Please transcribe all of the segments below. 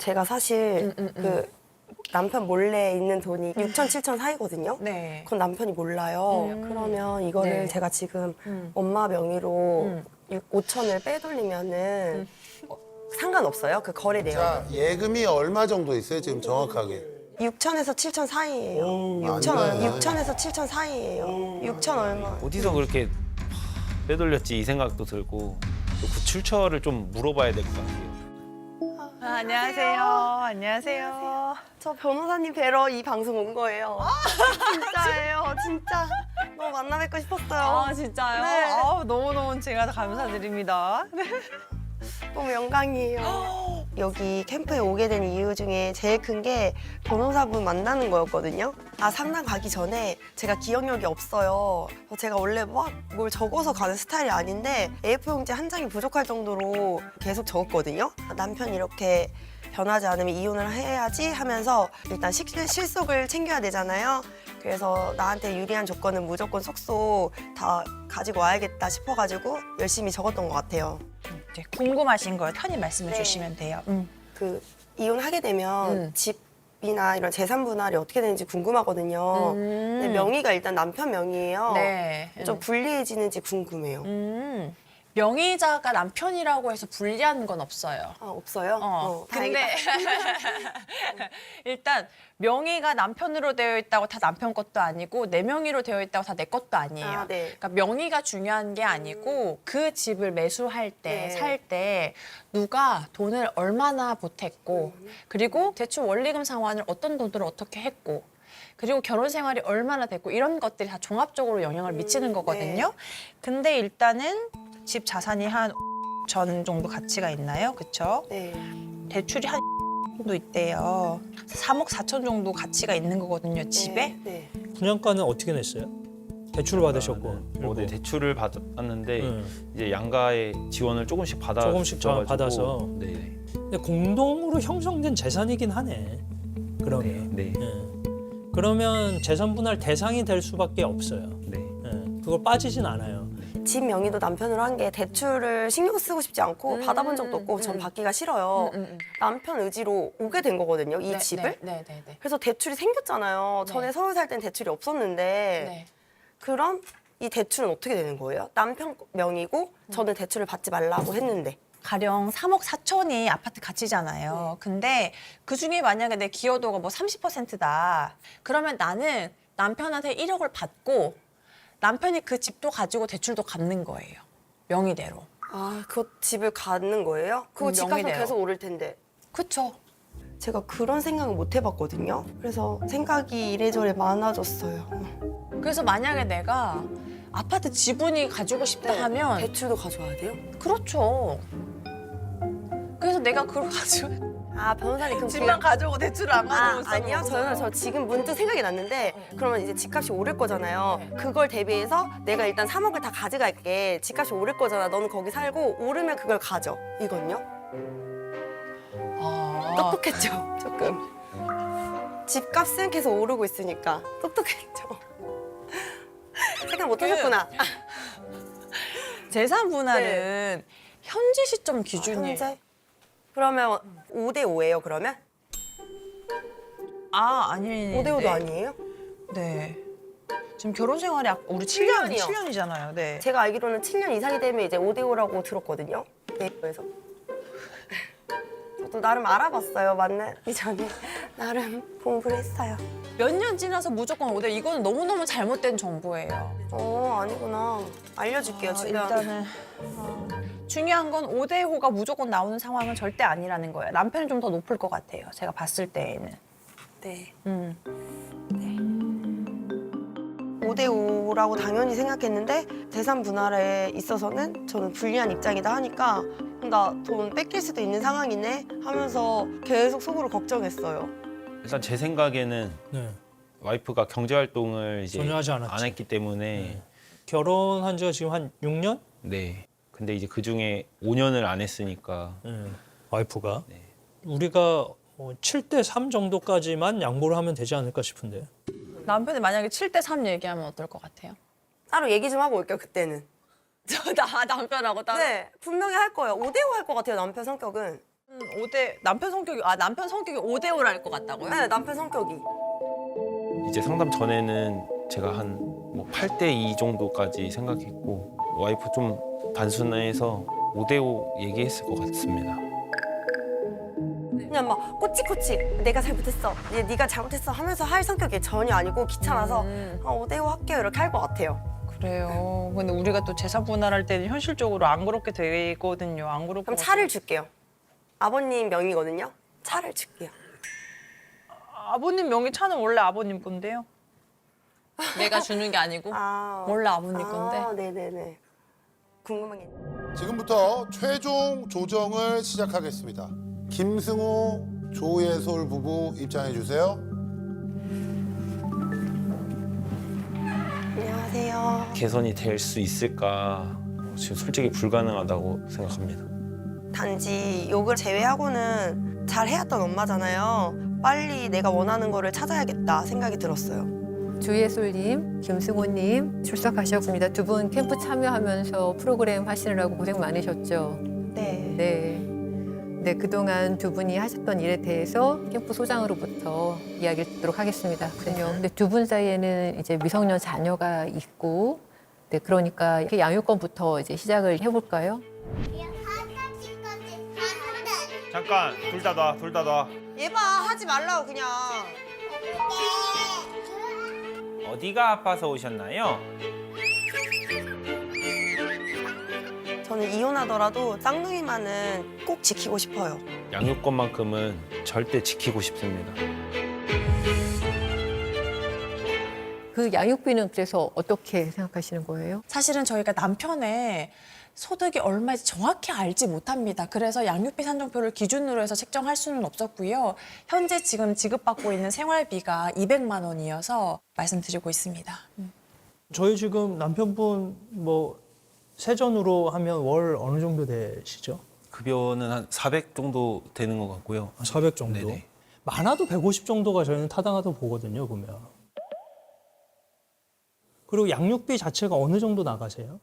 제가 사실 그 남편 몰래 있는 돈이 6천, 7천 사이거든요. 네. 그건 남편이 몰라요. 그러면 이거를 네. 제가 지금 엄마 명의로 5천을 빼돌리면은 상관없어요? 그 거래 내역. 자, 예금이 얼마 정도 있어요, 지금 정확하게? 6천에서 7천 사이예요. 안 6천 얼마, 돼. 6천에서 7천 사이예요. 6천 얼마. 어디서 그렇게 빼돌렸지 이 생각도 들고 또 그 출처를 좀 물어봐야 될 것 같아요. 안녕하세요. 안녕하세요. 저 변호사님 뵈러 이 방송 온 거예요. 진짜예요. 진짜 너무 만나 뵙고 싶었어요. 아, 진짜요? 네. 아우, 너무너무 제가 감사드립니다. 네. 너무 영광이에요. 여기 캠프에 오게 된 이유 중에 제일 큰 게 변호사분 만나는 거였거든요. 상담 가기 전에 제가 기억력이 없어요. 제가 원래 막 뭘 적어서 가는 스타일이 아닌데 A4용지 한 장이 부족할 정도로 계속 적었거든요. 남편이 이렇게 변하지 않으면 이혼을 해야지 하면서 일단 실속을 챙겨야 되잖아요. 그래서 나한테 유리한 조건은 무조건 속속 다 가지고 와야겠다 싶어가지고 열심히 적었던 것 같아요. 이제 궁금하신 거 편히 말씀해 네. 주시면 돼요. 그 이혼하게 되면 집이나 이런 재산 분할이 어떻게 되는지 궁금하거든요. 근데 명의가 일단 남편 명의예요. 네. 좀 불리해지는지 궁금해요. 명의자가 남편이라고 해서 불리한 건 없어요. 없어요? 근데 다행이다. 일단 명의가 남편으로 되어 있다고 다 남편 것도 아니고 내 명의로 되어 있다고 다 내 것도 아니에요. 네. 그러니까 명의가 중요한 게 아니고 그 집을 매수할 때, 네. 살 때 누가 돈을 얼마나 보탰고 그리고 대출 원리금 상환을 어떤 돈으로 어떻게 했고 그리고 결혼 생활이 얼마나 됐고 이런 것들이 다 종합적으로 영향을 미치는 거거든요. 근데 일단은 집 자산이 한 전 정도 가치가 있나요? 그렇죠? 네. 대출이 한 정도 있대요. 3억 4천 정도 가치가 있는 거거든요, 집에. 네. 분양가는 어떻게 냈어요? 대출을 받으셨고. 네, 대출을 받았는데 이제 양가의 지원을 조금씩 조금씩 받아서. 네. 근데 공동으로 형성된 재산이긴 하네. 그러면. 네. 예. 그러면 재산 분할 대상이 될 수밖에 없어요. 네. 예. 그걸 빠지진 않아요. 집 명의도 남편으로 한 게 대출을 신경 쓰고 싶지 않고 받아본 적도 없고 전 받기가 싫어요. 남편 의지로 오게 된 거거든요, 이 집을. 네. 그래서 대출이 생겼잖아요. 전에 서울 살 땐 대출이 없었는데 네. 그럼 이 대출은 어떻게 되는 거예요? 남편 명의고 저는 대출을 받지 말라고 했는데. 가령 3억 4천이 아파트 가치잖아요. 근데 그중에 만약에 내 기여도가 뭐 30%다. 그러면 나는 남편한테 1억을 받고 남편이 그 집도 가지고 대출도 갚는 거예요. 명의대로. 그 집을 갖는 거예요? 그거 집값은 명의대로. 계속 오를 텐데. 그쵸? 제가 그런 생각을 못 해봤거든요. 그래서 생각이 이래저래 많아졌어요. 그래서 만약에 내가 아파트 지분이 가지고 싶다 하면 대출도 가져와야 돼요? 그렇죠. 그래서 내가 그걸 가지고 변호사님 그럼 집만 가져오고 대출을 안 가져오고 아니요. 저 지금 문득 생각이 났는데 그러면 이제 집값이 오를 거잖아요. 그걸 대비해서 내가 일단 3억을 다 가져갈게. 집값이 오를 거잖아. 너는 거기 살고 오르면 그걸 가져. 이건요? 똑똑했죠, 조금. 집값은 계속 오르고 있으니까 똑똑했죠. 생각 못 하셨구나. 재산 분할은 현재 시점 기준이에요. 현재? 그러면 5대 5예요, 그러면? 아니. 5대 5도 아니에요? 네. 지금 결혼 생활이 우리 7년, 7년이요. 7년이잖아요. 네. 제가 알기로는 7년 이상이 되면 이제 5대 5라고 들었거든요. 네, 그래서. 저도 나름 알아봤어요, 만나기 전에. 나름 공부를 했어요. 몇 년 지나서 무조건 5대 이거는 너무너무 잘못된 정보예요. 아니구나. 알려줄게요, 주변. 일단은 중요한 건 5대 5가 무조건 나오는 상황은 절대 아니라는 거예요. 남편이 좀 더 높을 것 같아요. 제가 봤을 때에는. 네. 5대 5라고 당연히 생각했는데 재산 분할에 있어서는 저는 불리한 입장이다 하니까 나 돈 뺏길 수도 있는 상황이네 하면서 계속 속으로 걱정했어요. 일단 제 생각에는 네. 와이프가 경제 활동을 이제 전혀 하지 않았지. 안 했기 때문에 결혼한 지가 지금 한 6년? 네. 근데 이제 그 중에 5년을 안 했으니까 와이프가. 네. 우리가 7대 3 정도까지만 양보를 하면 되지 않을까 싶은데. 남편이 만약에 7대 3 얘기하면 어떨 것 같아요? 따로 얘기 좀 하고 올게요, 그때는. 나 남편하고 따로? 네, 분명히 할 거예요. 5대 5 할 것 같아요, 남편 성격은. 남편 성격이 5대5랄 것 같다고요? 네, 남편 성격이. 이제 상담 전에는 제가 한 뭐 8대2 정도까지 생각했고 와이프 좀 단순해서 5대5 얘기했을 것 같습니다. 그냥 막 꼬치꼬치 내가 잘못했어, 네가 잘못했어 하면서 할 성격이 전혀 아니고 귀찮아서 5대5 할게요 이렇게 할 것 같아요. 그래요. 근데 우리가 또 재산 분할할 때는 현실적으로 안 그렇게 되거든요. 안 그럴 그럼 것 차를 줄게요. 아버님 명의거든요. 차를 줄게요. 아버님 명의 차는 원래 아버님 건데요. 내가 주는 게 아니고 원래 아버님 건데. 네네네. 궁금한 게 있는데. 지금부터 최종 조정을 시작하겠습니다. 김승호, 조예솔 부부 입장해 주세요. 안녕하세요. 개선이 될 수 있을까 지금 솔직히 불가능하다고 생각합니다. 단지 욕을 제외하고는 잘 해왔던 엄마잖아요. 빨리 내가 원하는 거를 찾아야겠다 생각이 들었어요. 조예솔님, 김승호님 출석하셨습니다. 두 분 캠프 참여하면서 프로그램 하시느라고 고생 많으셨죠? 네. 네, 그동안 두 분이 하셨던 일에 대해서 캠프 소장으로부터 이야기를 듣도록 하겠습니다. 근데 두 분 사이에는 이제 미성년 자녀가 있고, 네, 그러니까 그 양육권부터 이제 시작을 해볼까요? 잠깐 둘 다 놔, 둘 다 놔. 얘봐 하지 말라고 그냥. 어디가 아파서 오셨나요? 저는 이혼하더라도 쌍둥이만은 꼭 지키고 싶어요. 양육권만큼은 절대 지키고 싶습니다. 그 양육비는 그래서 어떻게 생각하시는 거예요? 사실은 저희가 남편의 소득이 얼마인지 정확히 알지 못합니다. 그래서 양육비 산정표를 기준으로 해서 책정할 수는 없었고요. 현재 지금 지급받고 있는 생활비가 200만 원이어서 말씀드리고 있습니다. 저희 지금 남편분 뭐 세전으로 하면 월 어느 정도 되시죠? 급여는 한 400 정도 되는 것 같고요. 400 정도? 네네. 많아도 150 정도가 저희는 타당하다고 보거든요, 보면. 그리고 양육비 자체가 어느 정도 나가세요?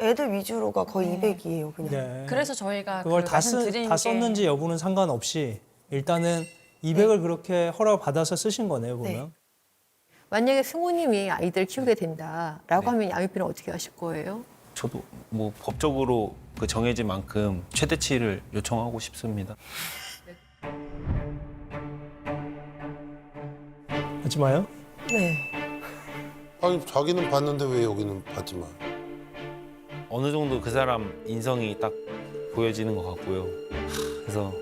애들 위주로가 거의 200이에요 그냥. 네. 그래서 저희가 그걸 그 다 말씀드린 게 썼는지 여부는 상관없이 일단은 200을 그렇게 허락 받아서 쓰신 거네요, 보면. 네. 만약에 승호님이 아이들 키우게 된다라고 네. 하면 양육비는 어떻게 하실 거예요? 저도 뭐 법적으로 그 정해진 만큼 최대치를 요청하고 싶습니다. 하지 마요. 네. 아니 자기는 받는데 왜 여기는 받지 마? 어느 정도 그 사람 인성이 딱 보여지는 것 같고요. 그래서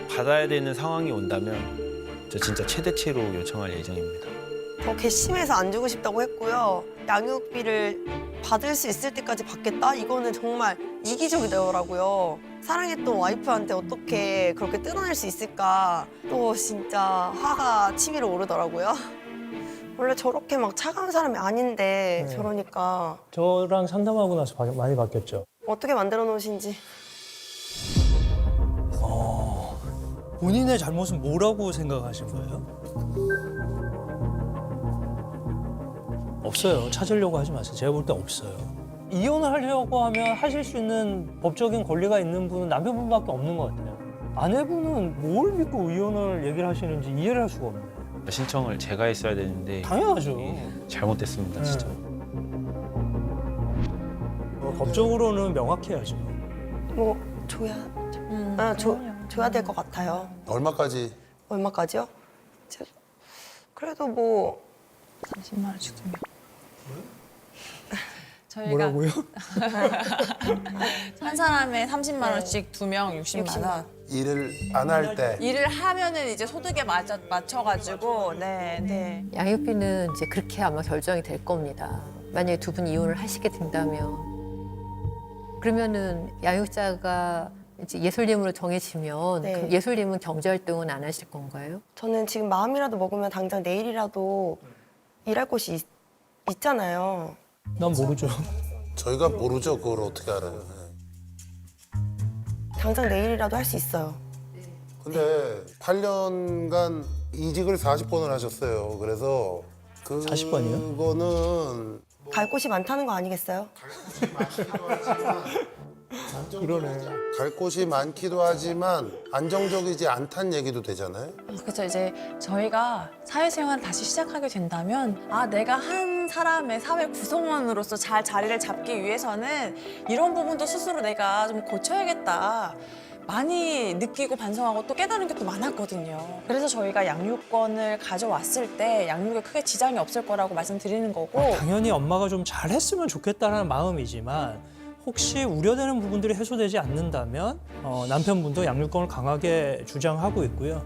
받아야 되는 상황이 온다면 저 진짜 최대치로 요청할 예정입니다. 더 괘씸해서 안 주고 싶다고 했고요. 양육비를 받을 수 있을 때까지 받겠다? 이거는 정말 이기적이더라고요. 사랑했던 와이프한테 어떻게 그렇게 뜯어낼 수 있을까? 또 진짜 화가 치밀어 오르더라고요. 원래 저렇게 막 차가운 사람이 아닌데 네. 저러니까 저랑 상담하고 나서 많이 바뀌었죠. 어떻게 만들어 놓으신지. 본인의 잘못은 뭐라고 생각하신 거예요? 없어요. 찾으려고 하지 마세요. 제가 볼 때 없어요. 이혼을 하려고 하면 하실 수 있는 법적인 권리가 있는 분은 남편분밖에 없는 것 같아요. 아내분은 뭘 믿고 이혼을 얘기를 하시는지 이해를 할 수가 없네요. 신청을 제가 했어야 되는데 당연하죠. 잘못됐습니다, 진짜. 법적으로는 명확해야죠. 뭐 줘야 될 것 같아요. 얼마까지? 얼마까지요? 그래도 뭐 30만 원씩 주면. 저희가 뭐라고요? 한 사람에 30만 원씩 2명 60만 원. 일을 안 할 때. 일을 하면은 이제 소득에 맞춰가지고 네. 양육비는 이제 그렇게 아마 결정이 될 겁니다. 만약에 두 분 이혼을 하시게 된다면 그러면은 양육자가 이제 예솔님으로 정해지면 네. 그럼 예솔님은 경제활동은 안 하실 건가요? 저는 지금 마음이라도 먹으면 당장 내일이라도 일할 곳이 있잖아요. 난 모르죠. 저희가 모르죠. 그걸 어떻게 알아요. 네. 당장 내일이라도 할 수 있어요. 근데 8년간 이직을 40번을 하셨어요. 그래서 40번이요? 그거는 갈 곳이 많다는 거 아니겠어요? 그러네. 갈 곳이 많기도 하지만 안정적이지 않다는 얘기도 되잖아요. 그래서 이제 저희가 사회생활을 다시 시작하게 된다면 내가 한 사람의 사회 구성원으로서 잘 자리를 잡기 위해서는 이런 부분도 스스로 내가 좀 고쳐야겠다. 많이 느끼고 반성하고 또 깨달은 게 또 많았거든요. 그래서 저희가 양육권을 가져왔을 때 양육에 크게 지장이 없을 거라고 말씀드리는 거고 당연히 엄마가 좀 잘했으면 좋겠다는 마음이지만 혹시 우려되는 부분들이 해소되지 않는다면 남편분도 양육권을 강하게 주장하고 있고요.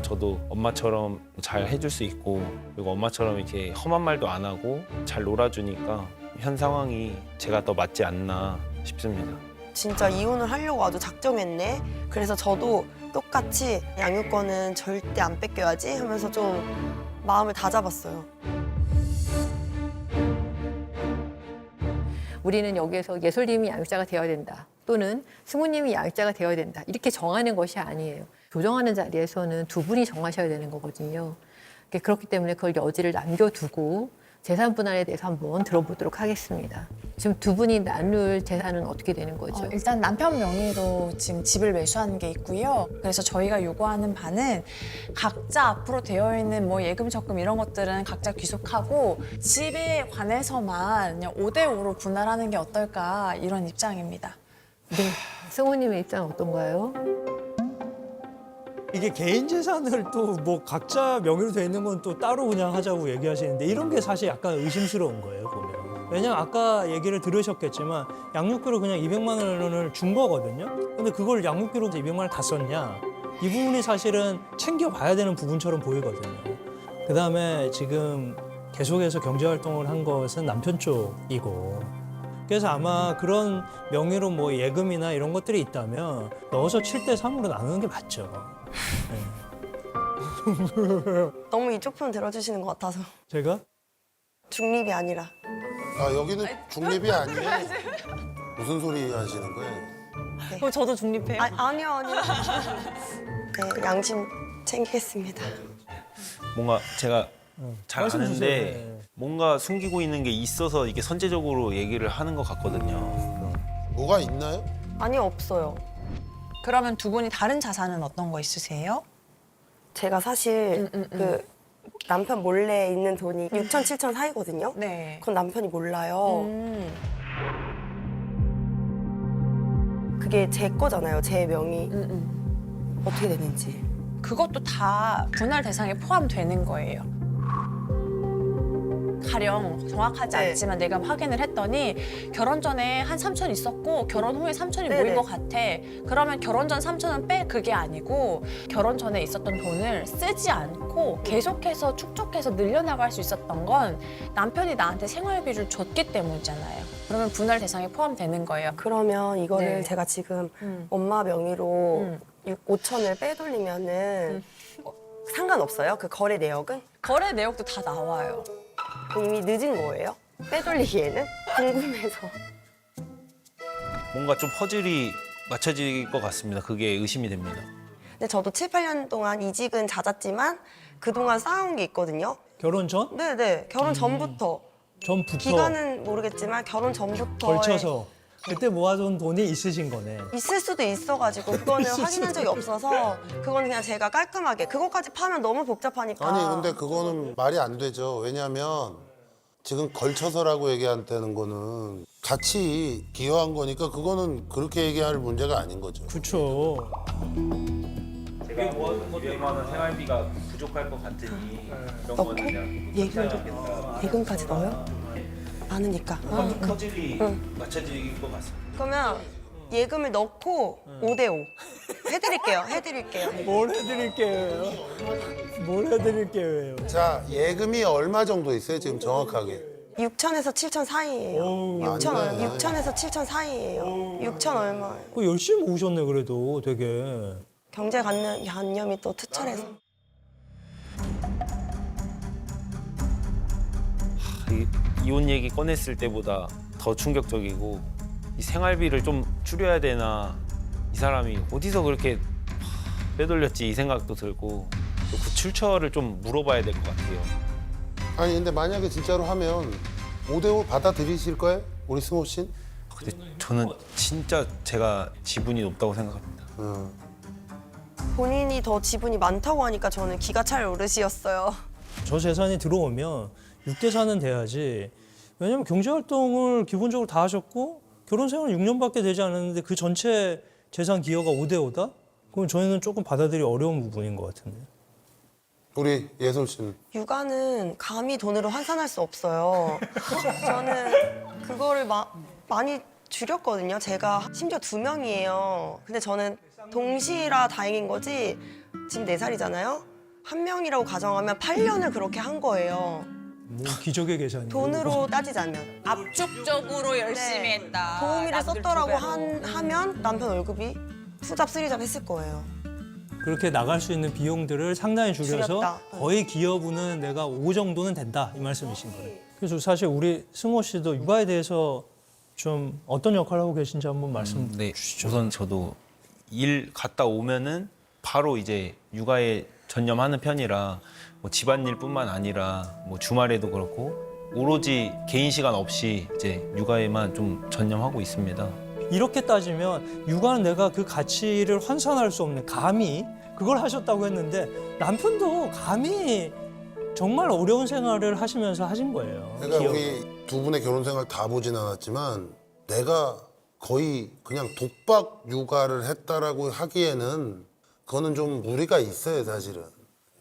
저도 엄마처럼 잘 해줄 수 있고 그리고 엄마처럼 이렇게 험한 말도 안 하고 잘 놀아주니까 현 상황이 제가 더 맞지 않나 싶습니다. 진짜 이혼을 하려고 아주 작정했네. 그래서 저도 똑같이 양육권은 절대 안 뺏겨야지 하면서 좀 마음을 다잡았어요. 우리는 여기에서 예솔님이 양육자가 되어야 된다. 또는 승우님이 양육자가 되어야 된다. 이렇게 정하는 것이 아니에요. 조정하는 자리에서는 두 분이 정하셔야 되는 거거든요. 그렇기 때문에 그걸 여지를 남겨두고 재산 분할에 대해서 한번 들어보도록 하겠습니다. 지금 두 분이 나눌 재산은 어떻게 되는 거죠? 일단 남편 명의로 지금 집을 매수하는 게 있고요. 그래서 저희가 요구하는 바는 각자 앞으로 되어 있는 뭐 예금, 적금 이런 것들은 각자 귀속하고 집에 관해서만 그냥 5대5로 분할하는 게 어떨까 이런 입장입니다. 네. 승우님의 입장은 어떤가요? 이게 개인 재산을 또 뭐 각자 명의로 돼 있는 건 또 따로 그냥 하자고 얘기하시는데 이런 게 사실 약간 의심스러운 거예요, 보면. 왜냐면 아까 얘기를 들으셨겠지만 양육비로 그냥 200만 원을 준 거거든요. 근데 그걸 양육비로 200만 원 다 썼냐? 이 부분이 사실은 챙겨봐야 되는 부분처럼 보이거든요. 그다음에 지금 계속해서 경제활동을 한 것은 남편 쪽이고 그래서 아마 그런 명의로 뭐 예금이나 이런 것들이 있다면 넣어서 7대 3으로 나누는 게 맞죠. 너무 이쪽 편 들어주시는 것 같아서 제가? 중립이 아니라. 아 여기는 중립이 아니에요. 무슨 소리 하시는 거예요? 그럼 저도 중립해요? 아니요. 네, 양심 챙기겠습니다. 뭔가 제가 잘 말씀 아는데 주세요. 네. 뭔가 숨기고 있는 게 있어서 이게 선제적으로 얘기를 하는 것 같거든요. 뭐가 있나요? 아니 없어요. 그러면 두 분이 다른 자산은 어떤 거 있으세요? 제가 사실 그 남편 몰래 있는 돈이 6천, 7천 사이거든요. 네. 그건 남편이 몰라요. 그게 제 거잖아요. 제 명의. 어떻게 되는지. 그것도 다 분할 대상에 포함되는 거예요. 가령 정확하지 네. 않지만 내가 확인을 했더니 결혼 전에 한 3천 있었고 결혼 후에 3천이 네네. 모인 것 같아. 그러면 결혼 전 3천은 빼 그게 아니고 결혼 전에 있었던 돈을 쓰지 않고 계속해서 축적해서 늘려나갈 수 있었던 건 남편이 나한테 생활비를 줬기 때문이잖아요. 그러면 분할 대상에 포함되는 거예요. 그러면 이거를 네. 제가 지금 엄마 명의로 5천을 빼돌리면은 상관없어요? 그 거래 내역은? 거래 내역도 다 나와요. 이미 늦은 거예요? 빼돌리기에는? 궁금해서. 뭔가 좀 퍼즐이 맞춰질 것 같습니다. 그게 의심이 됩니다. 근데 저도 7, 8년 동안 이직은 잦았지만 그동안 쌓아온 게 있거든요. 결혼 전? 네네. 결혼 전부터. 전부터 기간은 모르겠지만 결혼 전부터 걸쳐서 그때 모아둔 돈이 있으신 거네. 있을 수도 있어가지고 그거는 확인한 적이 없어서 그거는 그냥 제가 깔끔하게 그거까지 파면 너무 복잡하니까. 아니 근데 그거는 말이 안 되죠. 왜냐하면 지금 걸쳐서라고 얘기한다는 거는 같이 기여한 거니까 그거는 그렇게 얘기할 문제가 아닌 거죠. 그렇죠. 제가 모아둔 것도 200만 원 생활비가 부족할 것 같으니 이런 넣고 거는 그냥 예금까지 넣어요? 많으니까. 퍼즐이 맞춰질 것 같습니다. 그러면 예금을 넣고 5대5 해드릴게요. 뭘 해드릴게요? 뭘 해드릴게요? 자 예금이 얼마 정도 있어요 지금 정확하게? 6천에서 7천 사이예요. 어우, 6천에서 7천 사이예요. 6천 얼마. 그 열심히 모으셨네 그래도 되게. 경제관념이 또 투철해서. 이혼 얘기 꺼냈을 때보다 더 충격적이고 이 생활비를 좀 줄여야 되나 이 사람이 어디서 그렇게 빼돌렸지 이 생각도 들고 또 그 출처를 좀 물어봐야 될 것 같아요. 아니 근데 만약에 진짜로 하면 5대5 받아들이실 거예요? 우리 승호 씨는? 근데 저는 진짜 제가 지분이 높다고 생각합니다. 본인이 더 지분이 많다고 하니까 저는 기가 찰 노릇이었어요. 저 재산이 들어오면 6대4는 돼야지. 왜냐면 경제활동을 기본적으로 다 하셨고 결혼 생활 6년밖에 되지 않았는데 그 전체 재산 기여가 5대5다? 그럼 저희는 조금 받아들이기 어려운 부분인 것 같은데. 우리 예솔 씨는 육아는 감히 돈으로 환산할 수 없어요. 저는 그거를 많이 줄였거든요. 제가 심지어 2명이에요. 근데 저는 동시라 다행인 거지. 지금 4살이잖아요. 한 명이라고 가정하면 8년을 그렇게 한 거예요. 뭐 기적의 계산이. 돈으로 따지자면. 압축적으로 열심히 했다. 도우미를 남들 썼더라고 두 배로. 하면 남편 월급이 투잡 쓰리잡 했을 거예요. 그렇게 나갈 수 있는 비용들을 상당히 줄여서 줄였다. 거의 기여분은 내가 5 정도는 된다 이 말씀이신 거예요. 그래서 사실 우리 승호 씨도 육아에 대해서 좀 어떤 역할을 하고 계신지 한번 말씀 네, 주시죠. 우선 저도 일 갔다 오면은 바로 이제 육아에 전념하는 편이라 뭐 집안일뿐만 아니라 뭐 주말에도 그렇고 오로지 개인 시간 없이 이제 육아에만 좀 전념하고 있습니다. 이렇게 따지면 육아는 내가 그 가치를 환산할 수 없는 감히 그걸 하셨다고 했는데 남편도 감히 정말 어려운 생활을 하시면서 하신 거예요. 그러니까 기억. 우리 두 분의 결혼 생활 다 보진 않았지만 내가 거의 그냥 독박 육아를 했다라고 하기에는 그거는 좀 무리가 있어요, 사실은.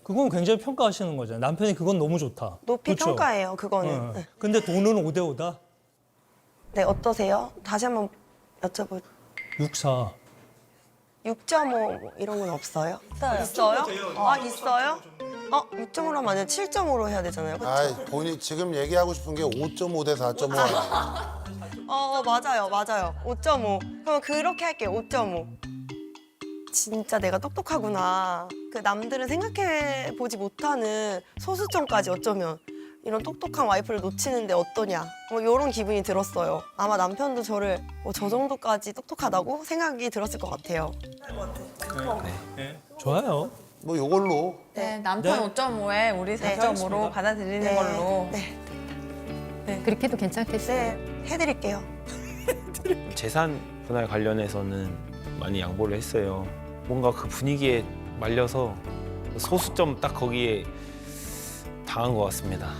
그건 굉장히 평가하시는 거잖아요. 남편이 그건 너무 좋다. 높이 그렇죠? 평가해요, 그거는. 어. 네. 근데 돈은 5대5다? 네, 어떠세요? 다시 한번 여쭤볼. 6사. 6.5 뭐 이런 건 없어요? 있어요? 아, 있어요? 6.5로 하면 안 돼. 7.5로 해야 되잖아요. 그쵸? 아, 본인 지금 얘기하고 싶은 게 5.5 대 4.5 아니에요? 맞아요. 5.5. 그럼 그렇게 할게요. 5.5. 진짜 내가 똑똑하구나. 그 남들은 생각해 보지 못하는 소수점까지 어쩌면 이런 똑똑한 와이프를 놓치는데 어떠냐. 뭐 이런 기분이 들었어요. 아마 남편도 저를 저 정도까지 똑똑하다고 생각이 들었을 것 같아요. 좋아요. 뭐 요걸로 네, 남편 네. 5.5에 우리 4.5로 받아들이는 네. 걸로. 그렇게 해도 괜찮겠어요. 네, 해드릴게요. 재산 분할 관련해서는 많이 양보를 했어요. 뭔가 그 분위기에 말려서 소수점 딱 거기에 당한 것 같습니다.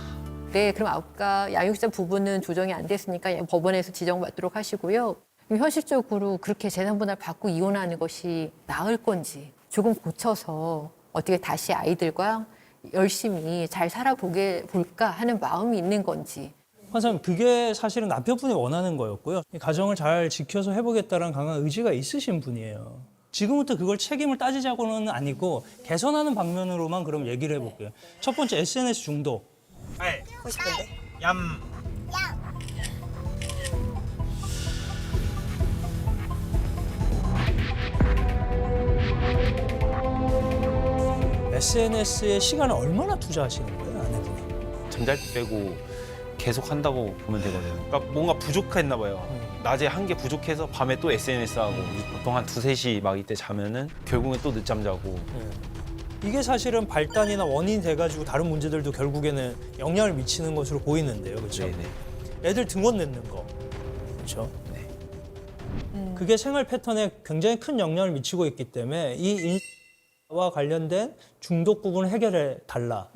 네, 그럼 아까 양육자 부분은 조정이 안 됐으니까 법원에서 지정받도록 하시고요. 현실적으로 그렇게 재산분할 받고 이혼하는 것이 나을 건지 조금 고쳐서 어떻게 다시 아이들과 열심히 잘 살아볼까 하는 마음이 있는 건지. 판사님, 그게 사실은 남편분이 원하는 거였고요. 이 가정을 잘 지켜서 해보겠다는 강한 의지가 있으신 분이에요. 지금부터 그걸 책임을 따지자고는 아니고 개선하는 방면으로만 그럼 얘기를 해볼게요. 첫 번째, SNS 중독. 하고 싶은데. SNS에 시간을 얼마나 투자하시는 거예요, 아내분이? 잠잘 때 빼고 계속 한다고 보면 되거든요. 그러니까 뭔가 부족했나 봐요. 낮에 한 게 부족해서 밤에 또 SNS 하고 보통 한 2, 3시 막 이때 자면은 결국엔 또 늦잠 자고. 이게 사실은 발단이나 원인이 돼가지고 다른 문제들도 결국에는 영향을 미치는 것으로 보이는데요, 그렇죠? 네네. 애들 등원 넣는 거, 그렇죠? 네. 그게 생활 패턴에 굉장히 큰 영향을 미치고 있기 때문에 이 인와 관련된 중독 부분을 해결해 달라.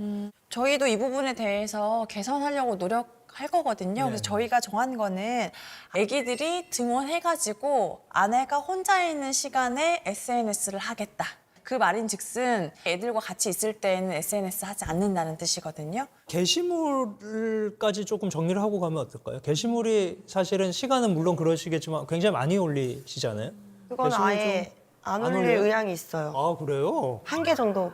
저희도 이 부분에 대해서 개선하려고 노력할 거거든요. 그래서 저희가 정한 거는 아기들이 등원해가지고 아내가 혼자 있는 시간에 SNS를 하겠다. 그 말인즉슨 애들과 같이 있을 때는 SNS 하지 않는다는 뜻이거든요. 게시물까지 조금 정리를 하고 가면 어떨까요? 게시물이 사실은 시간은 물론 그러시겠지만 굉장히 많이 올리시잖아요. 그건 게시물 아예 안 안 올릴 올려요? 의향이 있어요. 아, 그래요? 1개 정도.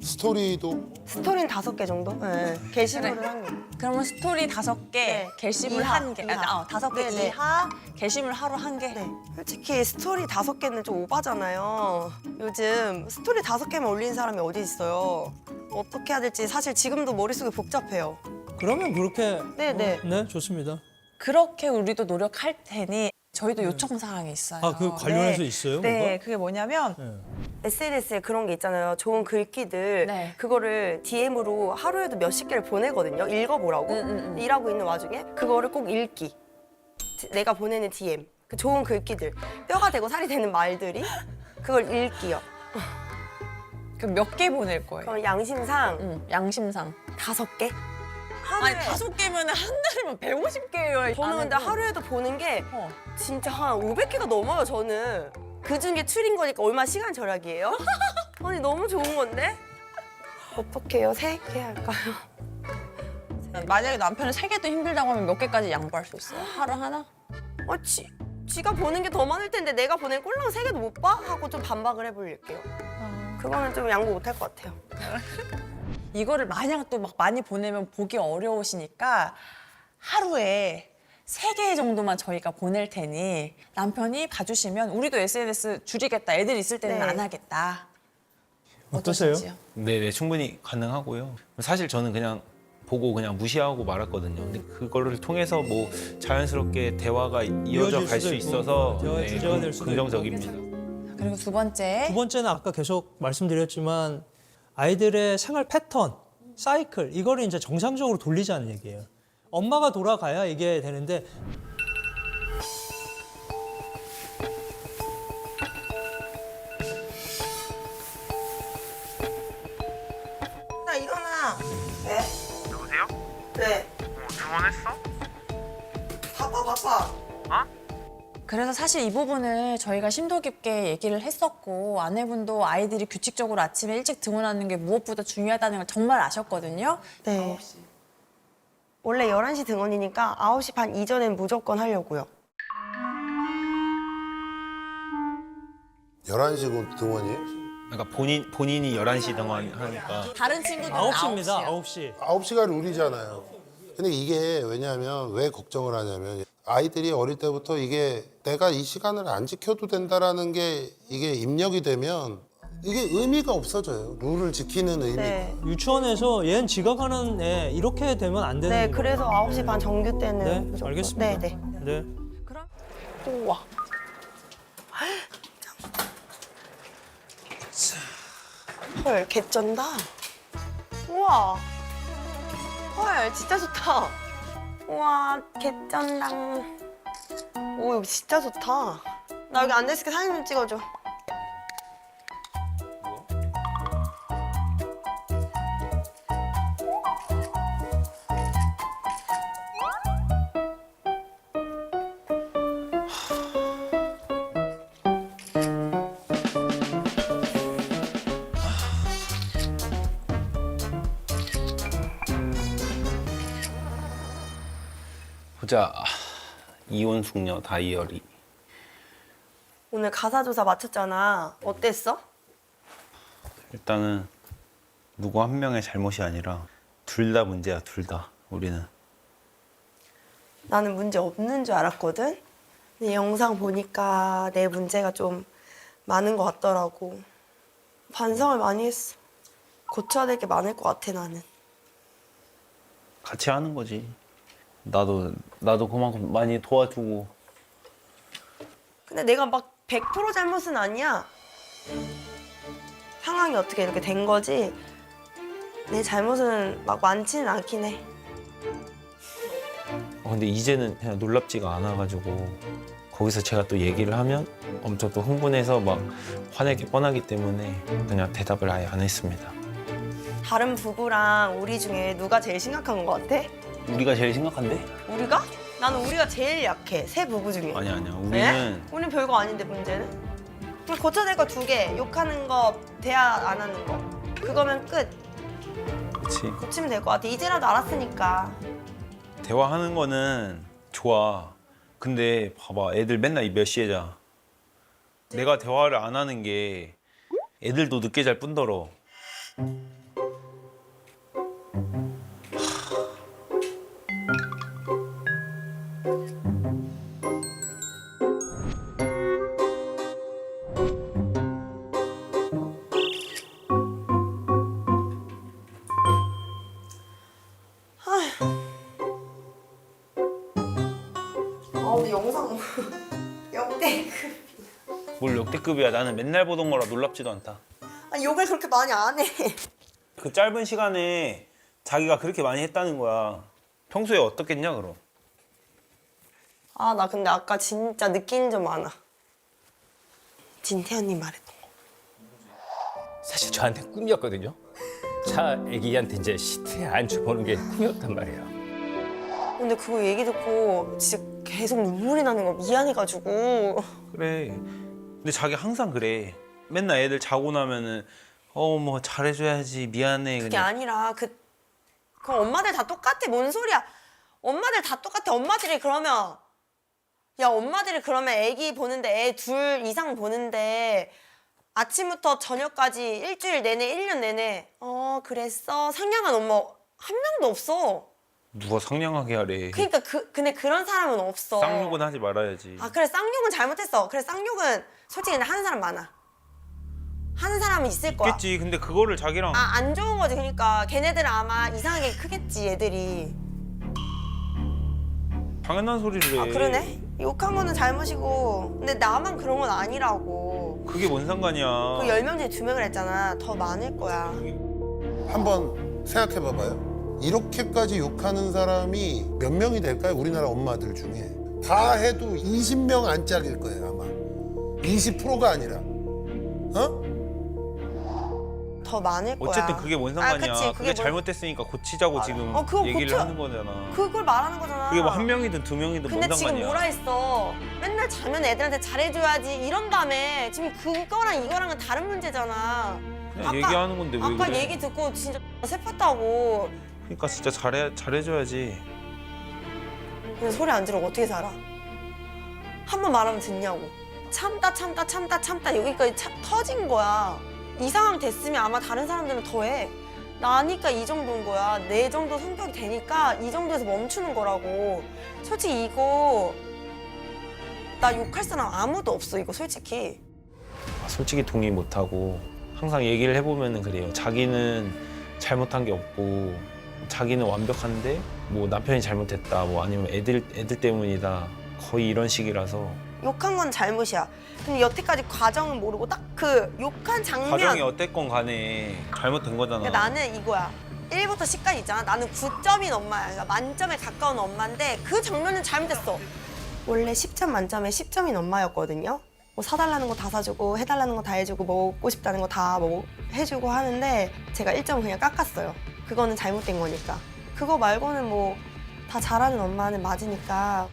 스토리도 스토리는 5개 정도? 네. 게시물은 그래. 1개. 그러면 스토리 5개, 네. 게시물 이하, 1개. 이하. 5개 네네. 이하, 게시물 하루 1개. 네. 솔직히 스토리 5개는 좀 오바잖아요. 요즘 스토리 5개만 올리는 사람이 어디 있어요. 어떻게 해야 될지 사실 지금도 머릿속이 복잡해요. 그러면 그렇게 네네. 네, 좋습니다. 그렇게 우리도 노력할 테니 저희도 요청 사항이 있어요. 아, 그 관련해서 네. 있어요? 네, 뭐가? 그게 뭐냐면 네. SNS에 그런 게 있잖아요. 좋은 글귀들. 네. 그거를 DM으로 하루에도 몇십 개를 보내거든요. 읽어보라고. 일하고 있는 와중에 그거를 꼭 읽기. 내가 보내는 DM, 그 좋은 글귀들, 뼈가 되고 살이 되는 말들이 그걸 읽기요. 그럼 몇 개 보낼 거예요? 그럼 양심상 응, 양심상. 5개? 아니 5개면 한 달이면 150개예요. 저는 근데 하루에도 보는 게 어. 진짜 한 500개가 넘어요, 저는. 그중에 추린 거니까 얼마 시간 절약이에요? 아니, 너무 좋은 건데? 어떡해요? 3개 할까요? 만약에 남편은 3개도 힘들다고 하면 몇 개까지 양보할 수 있어요? 하루 하나? 지가 보는 게 더 많을 텐데 내가 보낸 꼴랑 3개도 못 봐? 하고 좀 반박을 해볼게요. 그거는 좀 양보 못 할 것 같아요. 이거를 마냥 또 막 많이 보내면 보기 어려우시니까 하루에 3개 정도만 저희가 보낼 테니 남편이 봐주시면 우리도 SNS 줄이겠다. 애들 있을 때는 네. 안 하겠다. 어떠세요? 어떠신지요? 네네 충분히 가능하고요. 사실 저는 그냥 보고 그냥 무시하고 말았거든요. 근데 그거를 통해서 뭐 자연스럽게 대화가 이어져 갈 수 수도 있고, 있어서 대화의 주제가 될 수도 긍정적입니다. 그리고 두 번째. 두 번째는 아까 계속 말씀드렸지만 아이들의 생활 패턴, 사이클 이거를 이제 정상적으로 돌리자는 얘기예요. 엄마가 돌아가야 이게 되는데 나 일어나. 네? 여보세요? 네. 등원했어? 바빠. 그래서 사실 이 부분을 저희가 심도 깊게 얘기를 했었고 아내분도 아이들이 규칙적으로 아침에 일찍 등원하는 게 무엇보다 중요하다는 걸 정말 아셨거든요. 네. 원래 11시 등원이니까 9시 반 이전엔 무조건 하려고요. 11시 등원이에요? 그러니까 본인이 11시 등원하니까 다른 친구들은 9시입니다. 9시요. 9시. 9시가 룰이잖아요. 근데 이게 왜냐하면 왜 걱정을 하냐면 아이들이 어릴 때부터 이게 내가 이 시간을 안 지켜도 된다라는 게 이게 입력이 되면 이게 의미가 없어져요. 룰을 지키는 의미. 네. 유치원에서 얘는 지각하는 애 이렇게 되면 안 되는 네, 거예요. 그래서 9시 반 정규 때는 네, 무조건. 알겠습니다. 네. 네. 그럼 우와. 헐, 개쩐다. 우와. 헐, 진짜 좋다. 우와, 개쩐당. 오, 여기 진짜 좋다. 나 여기 앉아있을게 사진 좀 찍어줘. 보자. 이혼 숙녀 다이어리. 오늘 가사조사 마쳤잖아. 어땠어? 일단은 누구 한 명의 잘못이 아니라 둘 다 문제야, 둘 다. 우리는. 나는 문제 없는 줄 알았거든? 근데 영상 보니까 내 문제가 좀 많은 것 같더라고. 반성을 많이 했어. 고쳐야 될 게 많을 것 같아, 나는. 같이 하는 거지. 나도 그만큼 많이 도와주고. 근데 내가 막 100% 잘못은 아니야. 상황이 어떻게 이렇게 된 거지. 내 잘못은 막 많지는 않긴 해. 근데 이제는 그냥 놀랍지가 않아가지고 거기서 제가 또 얘기를 하면 엄청 또 흥분해서 막 화낼 게 뻔하기 때문에 그냥 대답을 아예 안 했습니다. 다른 부부랑 우리 중에 누가 제일 심각한 것 같아? 우리가 제일 심각한데? 우리가? 나는 우리가 제일 약해. 세 부부 중에. 아니야. 우리는 네? 우리는 별거 아닌데 문제는? 그럼 고쳐야 될 거 2개. 욕하는 거, 대화 안 하는 거. 그거면 끝. 그렇지. 고치면 될 것 같아. 이제라도 알았으니까. 대화하는 거는 좋아. 근데 봐봐, 애들 맨날 몇 시에 자. 내가 대화를 안 하는 게 애들도 늦게 잘 뿐더러. 근데 영상 역대. 뭘 역대급이야. 나는 맨날 보던 거라 놀랍지도 않다. 아니, 욕을 그렇게 많이 안 해. 그 짧은 시간에 자기가 그렇게 많이 했다는 거야. 평소에 어떻겠냐 그럼? 아, 나 근데 아까 진짜 느낀 점 많아. 진태현님 말했던 거. 사실 저한테 꿈이었거든요. 차 애기한테 이제 시트에 앉혀보는 게 꿈이었단 말이에요. 근데 그거 얘기 듣고 진짜 계속 눈물이 나는 거 미안해가지고. 그래. 근데 자기 항상 그래. 맨날 애들 자고 나면은 뭐 잘해줘야지 미안해. 그게 그냥. 아니라 그럼 엄마들 다 똑같아. 뭔 소리야. 엄마들 다 똑같아. 엄마들이 그러면 애기 보는데 애 둘 이상 보는데 아침부터 저녁까지 일주일 내내 1년 내내 그랬어 상냥한 엄마 한 명도 없어. 누가 상냥하게 하래. 그러니까 근데 그런 사람은 없어. 쌍욕은 하지 말아야지. 아 그래 쌍욕은 잘못했어. 그래 쌍욕은 솔직히 근데 하는 사람 많아. 하는 사람은 있을 거야. 있겠지. 근데 그거를 자기랑 안 좋은 거지. 그러니까 걔네들은 아마 이상하게 크겠지 애들이. 당연한 소리를 해. 아 그러네? 욕한 거는 잘못이고 근데 나만 그런 건 아니라고. 그게 뭔 상관이야. 그 10명 중에 2명을 했잖아. 더 많을 거야. 한번 생각해 봐봐요. 이렇게까지 욕하는 사람이 몇 명이 될까요? 우리나라 엄마들 중에. 다 해도 20명 안짝일 거예요, 아마. 20%가 아니라. 어? 더 많을 거야. 어쨌든 그게 뭔 상관이야. 그치, 그게 잘못됐으니까 고치자고 지금 그거 얘기를 고쳐. 하는 거잖아. 그걸 말하는 거잖아. 그게 뭐 한 명이든 두 명이든 뭔 근데 지금 상관이야. 뭐라 했어? 맨날 자면 애들한테 잘해줘야지 이런 다음에 지금 그거랑 이거랑은 다른 문제잖아. 그냥 얘기하는 건데 왜 아까 그래. 얘기 듣고 진짜 슬펐다고. 그러니까 진짜 잘해줘야지. 근데 소리 안 지르고 어떻게 살아? 한 번 말하면 듣냐고. 참다 여기까지 터진 거야. 이 상황 됐으면 아마 다른 사람들은 더 해. 나니까 이 정도인 거야. 내 정도 성격이 되니까 이 정도에서 멈추는 거라고. 솔직히 이거 나 욕할 사람 아무도 없어 이거 솔직히. 솔직히 동의 못하고 항상 얘기를 해보면은 그래요. 자기는 잘못한 게 없고 자기는 완벽한데 뭐 남편이 잘못했다 뭐 아니면 애들 때문이다 거의 이런 식이라서. 욕한 건 잘못이야. 근데 여태까지 과정은 모르고 딱 그 욕한 장면. 과정이 어땠건 간에 잘못된 거잖아. 그러니까 나는 이거야. 1부터 10까지 있잖아. 나는 9점인 엄마야. 그러니까 만점에 가까운 엄마인데 그 장면은 잘못했어. 원래 10점 만점에 10점인 엄마였거든요. 뭐 사달라는 거 다 사주고 해달라는 거 다 해주고 먹고 싶다는 거 다 해주고 하는데 제가 1점 그냥 깎았어요. 그거는 잘못된 거니까. 그거 말고는 뭐 다 잘하는 엄마는 맞으니까.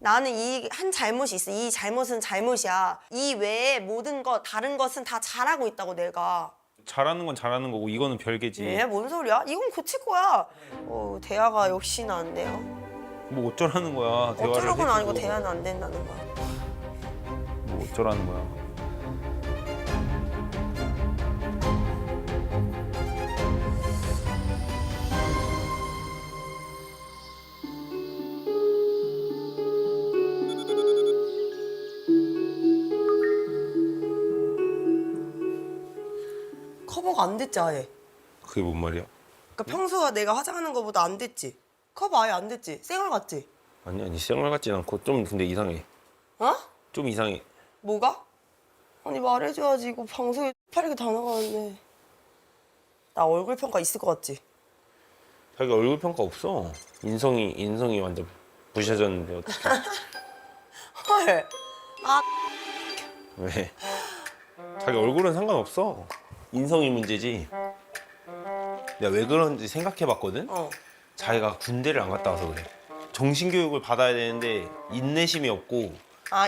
나는 이 한 잘못이 있어. 이 잘못은 잘못이야. 이 외에 모든 것, 다른 것은 다 잘하고 있다고 내가. 잘하는 건 잘하는 거고 이거는 별개지. 뭔 소리야? 이건 고칠 거야. 대화가 역시나 안 돼요. 뭐 어쩌라는 거야. 대화를 어쩌라고는 아니고 해주고. 대화는 안 된다는 거야. 뭐 어쩌라는 거야. 커버가 안 됐지 아예. 그게 뭔 말이야? 그러니까 평소가 내가 화장하는 거보다 안 됐지. 커버 아예 안 됐지. 쌩얼 같지. 아니 생활 같진 않고 좀 근데 이상해. 어? 좀 이상해. 뭐가? 아니 말해줘야지. 이거 방송에 파리게 다 나가는데. 나 얼굴 평가 있을 것 같지? 자기 얼굴 평가 없어. 인성이 완전 부셔졌는데 어떻게? 헐. 아 왜? 자기 얼굴은 상관없어. 인성이 문제지. 내가 왜 그런지 생각해봤거든. 자기가 군대를 안 갔다 와서 그래. 정신교육을 받아야 되는데 인내심이 없고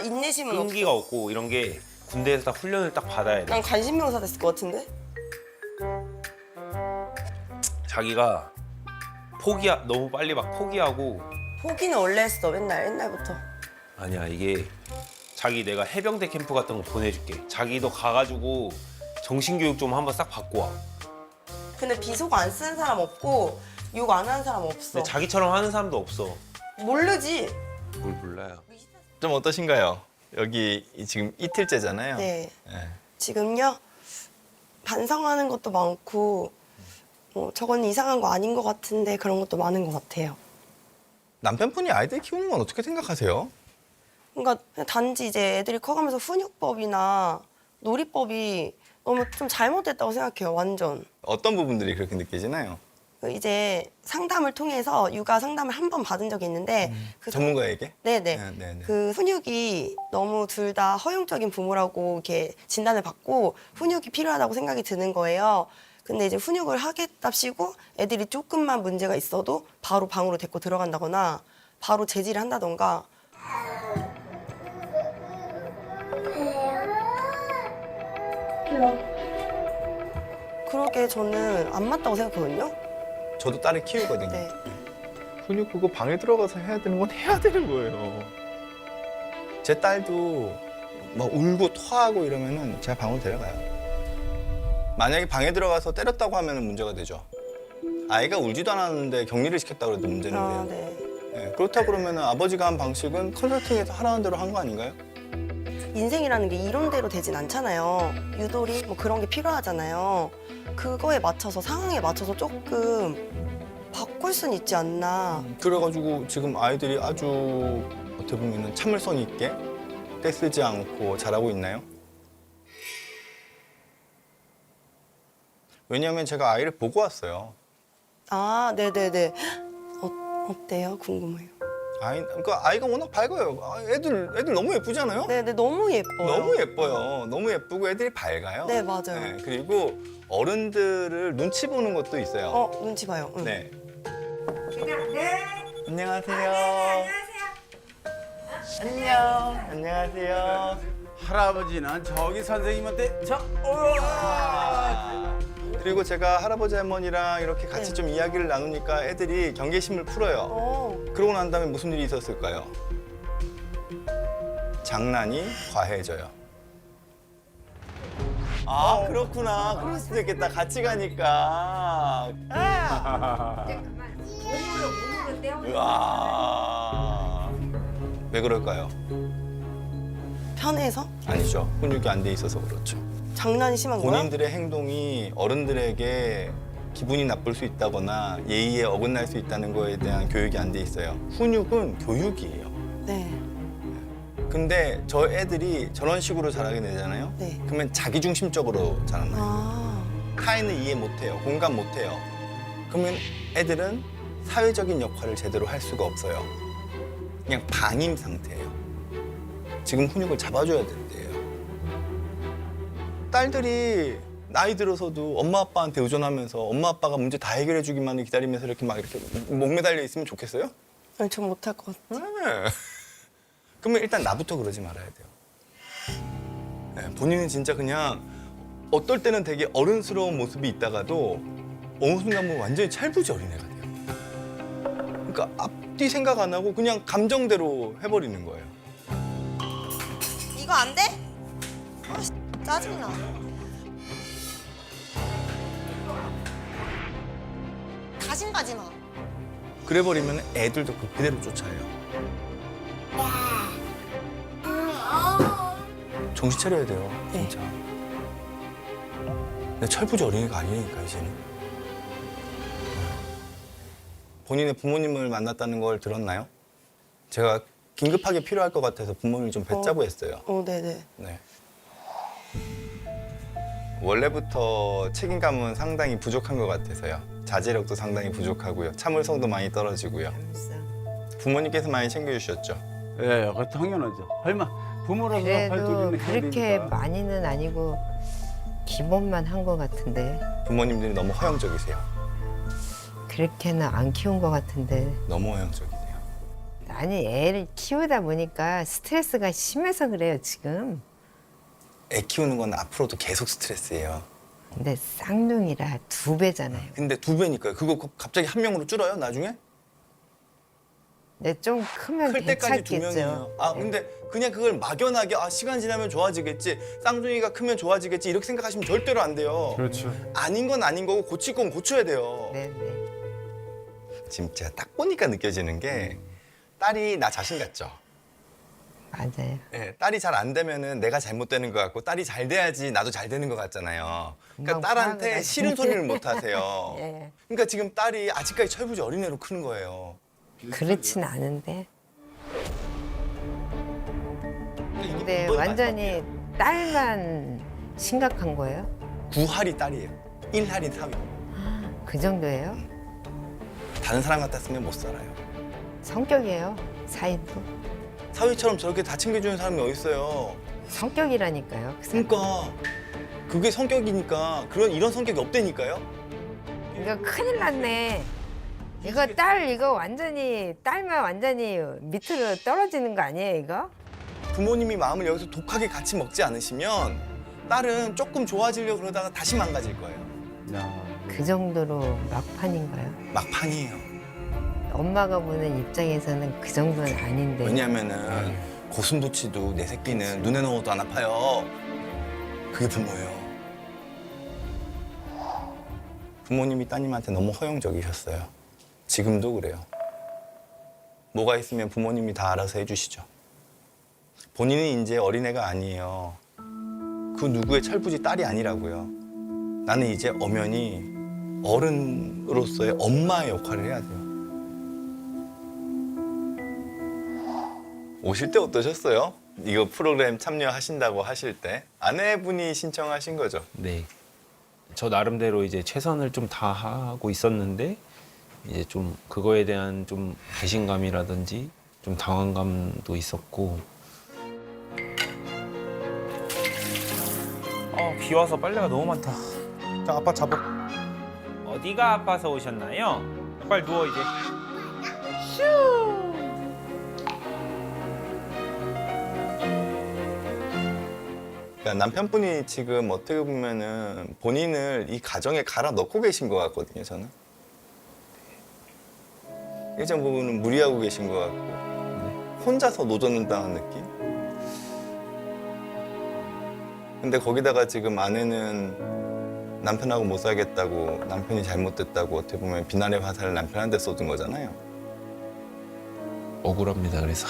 인내심은 없어. 끈기가 없고 이런 게 군대에서 딱 훈련을 딱 받아야 돼. 난 관심명사 됐을 것 같은데? 자기가 너무 빨리 막 포기하고. 포기는 원래 했어. 옛날부터. 아니야 이게 자기 내가 해병대 캠프 같은 거 보내줄게. 자기도 가가지고 정신교육 좀 한번 싹 받고 와. 근데 비속 안 쓰는 사람 없고 욕 안 하는 사람 없어. 근데 자기처럼 하는 사람도 없어. 모르지. 뭘 몰라요. 좀 어떠신가요? 여기 지금 이틀째잖아요. 네. 네. 지금요 반성하는 것도 많고 저건 이상한 거 아닌 것 같은데 그런 것도 많은 것 같아요. 남편분이 아이들 키우는 건 어떻게 생각하세요? 그러니까 그냥 단지 이제 애들이 커가면서 훈육법이나 놀이법이 너무 좀 잘못됐다고 생각해요. 완전. 어떤 부분들이 그렇게 느껴지나요? 이제 상담을 통해서 육아 상담을 한 번 받은 적이 있는데 그 전문가에게? 네네. 네네. 그 훈육이 너무 둘 다 허용적인 부모라고 이렇게 진단을 받고 훈육이 필요하다고 생각이 드는 거예요. 근데 이제 훈육을 하겠답시고 애들이 조금만 문제가 있어도 바로 방으로 데리고 들어간다거나 바로 제지를 한다던가. 그러게 저는 안 맞다고 생각하거든요. 저도 딸을 키우거든요. 네. 훈육 그거 방에 들어가서 해야 되는 건 해야 되는 거예요. 제 딸도 막 울고 토하고 이러면은 제가 방으로 데려가요. 만약에 방에 들어가서 때렸다고 하면은 문제가 되죠. 아이가 울지도 않았는데 격리를 시켰다고 해도 문제는데요. 아, 네. 네, 그렇다 그러면은 아버지가 한 방식은 컨설팅에서 하라는 대로 한 거 아닌가요? 인생이라는 게 이론대로 되진 않잖아요. 유도리 뭐 그런 게 필요하잖아요. 그거에 맞춰서 상황에 맞춰서 조금 바꿀 순 있지 않나. 그래가지고 지금 아이들이 아주 어떻게 보면은 참을성 있게 떼쓰지 않고 잘하고 있나요? 왜냐하면 제가 아이를 보고 왔어요. 아, 네네네. 어때요? 궁금해요. 그러니까 아이가 워낙 밝아요. 애들 너무 예쁘잖아요. 네네, 너무 예뻐요. 너무 예뻐요. 너무 예쁘고 애들이 밝아요. 네, 맞아요. 그리고 어른들을 눈치 보는 것도 있어요. 눈치 봐요. 응. 네. 네. 안녕하세요. 안녕. 안녕하세요. 할아버지는 저기 선생님한테 그리고 제가 할아버지 할머니랑 이렇게 같이 네. 좀 이야기를 나누니까 애들이 경계심을 풀어요. 그러고 난 다음에 무슨 일이 있었을까요? 장난이 과해져요. 아, 그렇구나. 그럴 수도 있겠다. 같이 가니까. 우와. 왜 그럴까요? 편해서? 아니죠. 훈육이 안 돼 있어서 그렇죠. 장난이 심한 거야? 본인들의 행동이 어른들에게 기분이 나쁠 수 있다거나 예의에 어긋날 수 있다는 거에 대한 교육이 안 돼 있어요. 훈육은 교육이에요. 네. 근데 저 애들이 저런 식으로 자라게 되잖아요. 네. 그러면 자기중심적으로 자라나요. 아, 타인을 이해 못해요. 공감 못해요. 그러면 애들은 사회적인 역할을 제대로 할 수가 없어요. 그냥 방임 상태예요. 지금 훈육을 잡아줘야 된대요. 딸들이 나이 들어서도 엄마 아빠한테 의존하면서 엄마 아빠가 문제 다 해결해 주기만을 기다리면서 이렇게 막 이렇게 목매달려 있으면 좋겠어요? 아니, 전 못할 것 같아. 네. 그러면 일단 나부터 그러지 말아야 돼요. 네, 본인은 진짜 그냥 어떨 때는 되게 어른스러운 모습이 있다가도 어느 순간 보면 완전히 찰부지 어린애가 돼요. 그러니까 앞뒤 생각 안 하고 그냥 감정대로 해버리는 거예요. 이거 안 돼? 아, 짜증나. 가심 가지 마. 그래버리면 애들도 그대로 쫓아요. 정신 차려야 돼요, 진짜. 근데 철부지 어린이가 아니니까 이제는. 본인의 부모님을 만났다는 걸 들었나요? 제가 긴급하게 필요할 것 같아서 부모님을 좀 뵙자고 했어요. 네네. 네. 원래부터 책임감은 상당히 부족한 것 같아서요. 자제력도 상당히 부족하고요. 참을성도 많이 떨어지고요. 부모님께서 많이 챙겨주셨죠? 예, 그 당연하죠. 얼마 부모로서 할 그래도 도리는 해야 그렇게 되니까. 많이는 아니고 기본만 한 것 같은데 부모님들이 너무 허용적이세요. 그렇게는 안 키운 것 같은데. 너무 허용적이세요. 아니 애를 키우다 보니까 스트레스가 심해서 그래요 지금. 애 키우는 건 앞으로도 계속 스트레스예요. 근데 쌍둥이라 2배잖아요. 근데 2배니까요. 그거 갑자기 한 명으로 줄어요, 나중에? 근데 좀 크면 클 때까지 2명이에요. 괜찮겠죠. 아, 근데 그냥 그걸 막연하게 시간 지나면 좋아지겠지, 쌍둥이가 크면 좋아지겠지 이렇게 생각하시면 절대로 안 돼요. 그렇죠. 아닌 건 아닌 거고 고칠 건 고쳐야 돼요. 네네. 지금 제가 딱 보니까 느껴지는 게 딸이 나 자신 같죠? 맞아요. 네, 딸이 잘 안 되면은 내가 잘못되는 것 같고 딸이 잘 돼야지 나도 잘 되는 것 같잖아요. 그러니까 금방 딸한테 화가 싫은 나지. 소리를 못 하세요. 예. 그러니까 지금 딸이 아직까지 철부지 어린애로 크는 거예요. 그렇진 않은데. 근데 이번에 완전히 딸만 심각한 거예요? 9할이 딸이에요. 1할이 3위. 그 정도예요? 다른 사람 같았으면 못 살아요. 성격이에요. 사인도. 사위처럼 저렇게 다 챙겨주는 사람이 어딨어요. 성격이라니까요. 그 사람. 그러니까 그게 성격이니까 이런 성격이 없다니까요. 이거 큰일 났네. 이거 딸 완전히 딸만 완전히 밑으로 떨어지는 거 아니에요 이거? 부모님이 마음을 여기서 독하게 같이 먹지 않으시면 딸은 조금 좋아지려고 그러다가 다시 망가질 거예요. 그 정도로 막판인가요? 막판이에요. 엄마가 보는 입장에서는 그 정도는 아닌데. 왜냐면은 고슴도치도 내 새끼는 눈에 넣어도 안 아파요. 그게 부모예요. 부모님이 따님한테 너무 허용적이셨어요. 지금도 그래요. 뭐가 있으면 부모님이 다 알아서 해주시죠. 본인은 이제 어린애가 아니에요. 그 누구의 철부지 딸이 아니라고요. 나는 이제 엄연히 어른으로서의 엄마의 역할을 해야 돼요. 오실 때 어떠셨어요? 이거 프로그램 참여하신다고 하실 때 아내분이 신청하신 거죠? 네. 저 나름대로 이제 최선을 좀 다하고 있었는데 이제 좀 그거에 대한 좀 배신감이라든지 좀 당황감도 있었고. 비 와서 빨래가 너무 많다. 자, 아빠 잡아. 어디가 아파서 오셨나요? 빨리 누워 이제. 그러니까 남편분이 지금 어떻게 보면은 본인을 이 가정에 갈아 넣고 계신 것 같거든요, 저는. 일정 부분은 무리하고 계신 것 같고 혼자서 노전을 당한 느낌? 근데 거기다가 지금 아내는 남편하고 못 살겠다고 남편이 잘못됐다고 어떻게 보면 비난의 화살을 남편한테 쏟은 거잖아요. 억울합니다. 그래서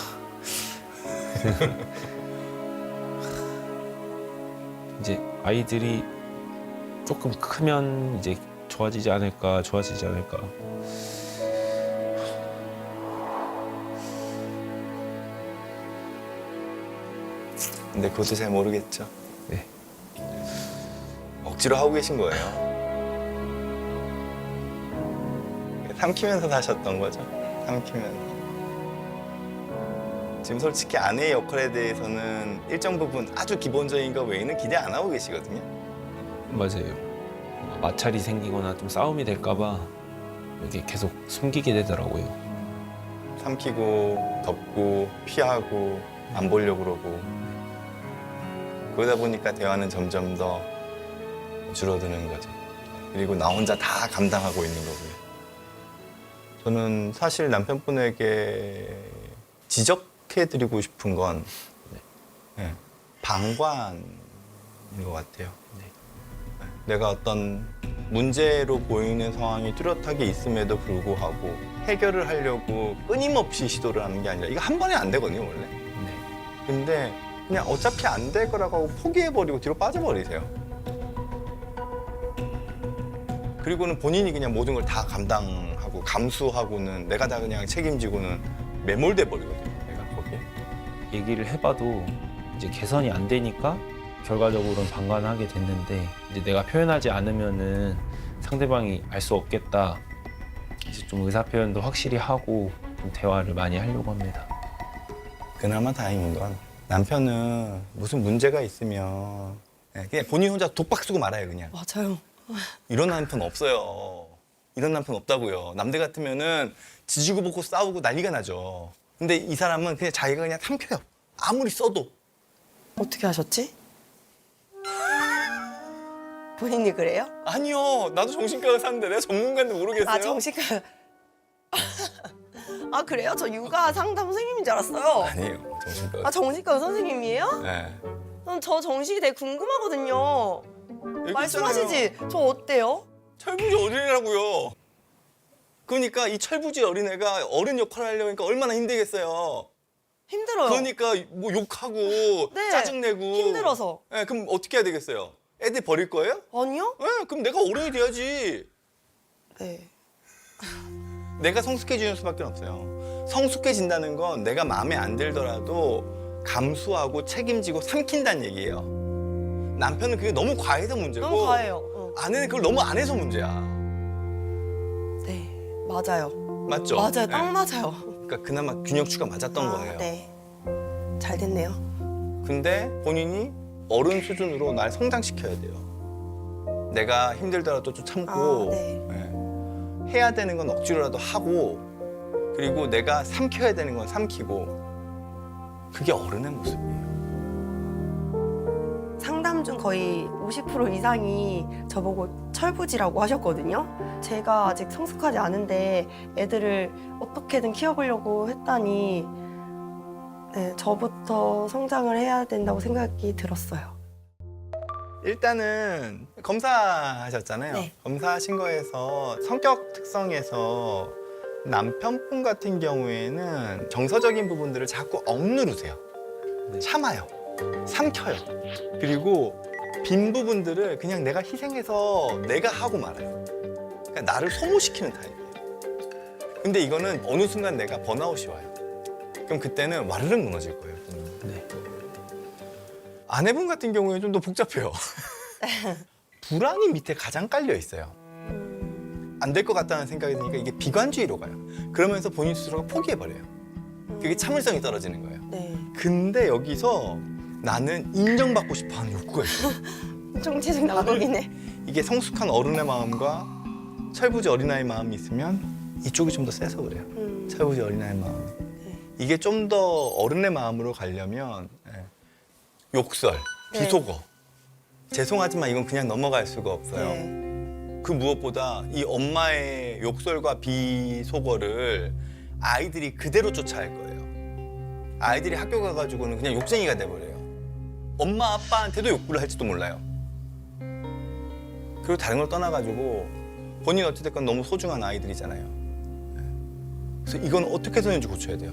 이제 아이들이 조금 크면 이제 좋아지지 않을까. 근데 그것도 잘 모르겠죠. 네. 억지로 하고 계신 거예요. 삼키면서 사셨던 거죠. 삼키면서. 지금 솔직히 아내의 역할에 대해서는 일정 부분 아주 기본적인 거 외에는 기대 안 하고 계시거든요. 맞아요. 마찰이 생기거나 좀 싸움이 될까봐 이게 계속 숨기게 되더라고요. 삼키고 덮고 피하고 안 보려고 그러고 그러다 보니까 대화는 점점 더 줄어드는 거죠. 그리고 나 혼자 다 감당하고 있는 거고요. 저는 사실 남편분에게 지적해드리고 싶은 건 네, 방관인 것 같아요. 내가 어떤 문제로 보이는 상황이 뚜렷하게 있음에도 불구하고 해결을 하려고 끊임없이 시도를 하는 게 아니라 이거 한 번에 안 되거든요, 원래. 네. 근데 그냥 어차피 안 될 거라고 하고 포기해버리고 뒤로 빠져버리세요. 그리고는 본인이 그냥 모든 걸 다 감당하고 감수하고는 내가 다 그냥 책임지고는 매몰돼 버리거든요, 내가 거기에. 얘기를 해봐도 이제 개선이 안 되니까 결과적으로는 방관하게 됐는데 이제 내가 표현하지 않으면은 상대방이 알 수 없겠다. 이제 좀 의사 표현도 확실히 하고 좀 대화를 많이 하려고 합니다. 그나마 다행인 건 남편은 무슨 문제가 있으면 그냥 본인 혼자 독박 쓰고 말아요, 그냥. 맞아요. 이런 남편 없어요. 이런 남편 없다고요. 남들 같으면은 지지고 볶고 싸우고 난리가 나죠. 근데 이 사람은 그냥 자기가 그냥 삼켜요. 아무리 써도. 어떻게 하셨지? 본인이 그래요? 아니요. 나도 정신과를 사는데 내가 전문가인데 모르겠어요. 아 정신과. 아 그래요? 저 육아 상담 선생님인 줄 알았어요. 아니에요. 정신과. 아 정신과 선생님이에요? 네. 그럼 저 정신이 되게 궁금하거든요. 여기 말씀하시지. 있잖아요. 저 어때요? 철부지 어린애라고요. 그러니까 이 철부지 어린애가 어른 역할을 하려니까 얼마나 힘들겠어요. 힘들어요. 그러니까 뭐 욕하고 네, 짜증내고 힘들어서. 네, 그럼 어떻게 해야 되겠어요? 애들 버릴 거예요? 아니요? 네, 그럼 내가 어른이 돼야지. 네. 내가 성숙해지는 수밖에 없어요. 성숙해진다는 건 내가 마음에 안 들더라도 감수하고 책임지고 삼킨다는 얘기예요. 남편은 그게 너무 과해서 문제고 너무 과해요. 아내는 그걸 너무 안 해서 문제야. 네, 맞아요. 맞죠? 맞아요. 네. 딱 맞아요. 그러니까 그나마 균형추가 맞았던 거예요. 네. 잘 됐네요. 근데 본인이 어른 수준으로 날 성장시켜야 돼요. 내가 힘들더라도 좀 참고 네. 예. 해야 되는 건 억지로라도 하고 그리고 내가 삼켜야 되는 건 삼키고 그게 어른의 모습이에요. 상담 중 거의 50% 이상이 저보고 철부지라고 하셨거든요. 제가 아직 성숙하지 않은데 애들을 어떻게든 키워보려고 했다니 네, 저부터 성장을 해야 된다고 생각이 들었어요. 일단은 검사하셨잖아요. 네. 검사하신 거에서 성격 특성에서 남편분 같은 경우에는 정서적인 부분들을 자꾸 억누르세요. 참아요. 삼켜요. 그리고 빈 부분들을 그냥 내가 희생해서 내가 하고 말아요. 그러니까 나를 소모시키는 타입이에요. 근데 이거는 어느 순간 내가 번아웃이 와요. 그럼 그때는 와르르 무너질 거예요. 네. 아내분 같은 경우에는 좀 더 복잡해요. 불안이 밑에 가장 깔려 있어요. 안 될 것 같다는 생각이 드니까 이게 비관주의로 가요. 그러면서 본인 스스로가 포기해버려요. 그게 참을성이 떨어지는 거예요. 네. 근데 여기서 나는 인정받고 싶어하는 욕구가 있어요. 총체적 낙원이네. 이게 성숙한 어른의 마음과 철부지 어린아이 마음이 있으면 이쪽이 좀 더 세서 그래요. 철부지 어린아이 마음. 이게 좀 더 어른의 마음으로 가려면 욕설, 네. 비속어. 죄송하지만 이건 그냥 넘어갈 수가 없어요. 네. 그 무엇보다 이 엄마의 욕설과 비속어를 아이들이 그대로 쫓아할 거예요. 아이들이 학교 가가지고는 그냥 욕쟁이가 돼버려요. 엄마 아빠한테도 욕구를 할지도 몰라요. 그리고 다른 걸 떠나가지고 본인 어찌됐건 너무 소중한 아이들이잖아요. 그래서 이건 어떻게 해서든지 고쳐야 돼요.